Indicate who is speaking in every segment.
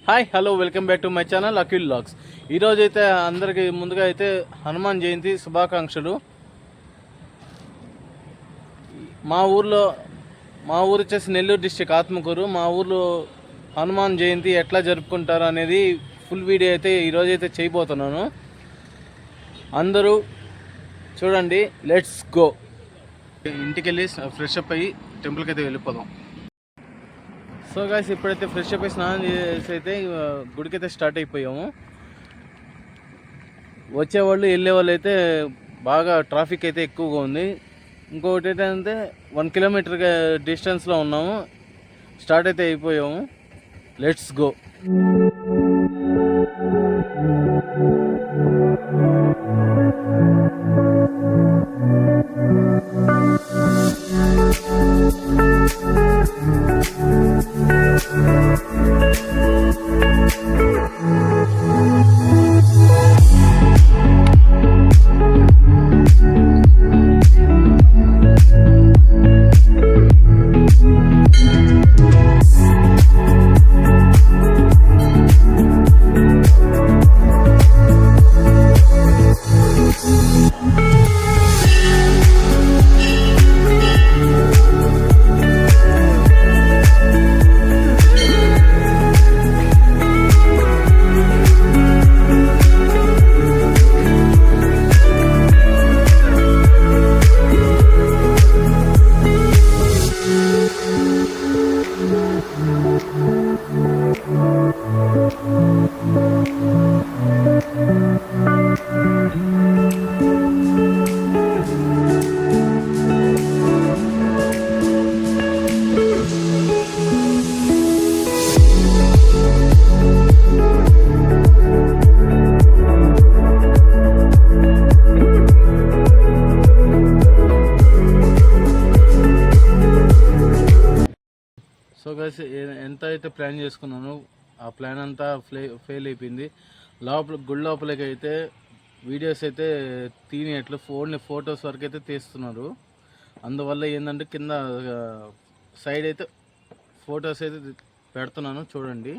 Speaker 1: Hi hello welcome back to my channel Akhil vlogs. ఈరోజు అయితే అందరికి ముందుగా అయితే హనుమాన్ జయంతి శుభాకాంక్షలు. మా ఊరు వచ్చేసి నెల్లూరు డిస్టిక్ ఆత్మకూరు. మా ఊర్లో హనుమాన్ జయంతి ఎట్లా జరుపుకుంటారు అనేది ఫుల్ వీడియో అయితే ఈరోజు అయితే చేయబోతున్నాను. అందరూ చూడండి, లెట్స్ గో. ఇంటికి వెళ్ళి ఫ్రెష్ అప్ అయ్యి టెంపుల్కి అయితే వెళ్ళిపోదాం. సో గాయ్స్, ఇప్పుడైతే ఫ్రెష్ అప్ అయి స్నానం చేసి అయితే గుడికైతే స్టార్ట్ అయిపోయాము. వచ్చేవాళ్ళు వెళ్ళేవాళ్ళు అయితే బాగా ట్రాఫిక్ అయితే ఎక్కువగా ఉంది. ఇంకొకటి ఏంటంటే 1 కిలోమీటర్ డిస్టెన్స్లో ఉన్నాము. స్టార్ట్ అయితే అయిపోయాము. Let's go. సో గైస్, ఎంత అయితే ప్లాన్ చేసుకున్నానో ఆ ప్లాన్ అంతా ఫెయిల్ అయిపోయింది. గుడి లోపలికి అయితే వీడియోస్ అయితే తీయట్లేదు, ఫొటోస్ వరకు అయితే తీస్తున్నారు. అందువల్ల ఏంటంటే కింద సైడ్ అయితే ఫొటోస్ అయితే పెడుతున్నాను, చూడండి.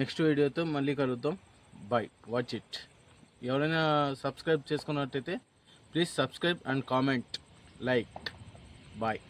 Speaker 1: నెక్స్ట్ వీడియోతో మళ్ళీ కలుద్దాం. Bye, watch it. ఎవరైనా సబ్స్క్రైబ్ చేసుకున్నట్టయితే please subscribe and comment, like. Bye.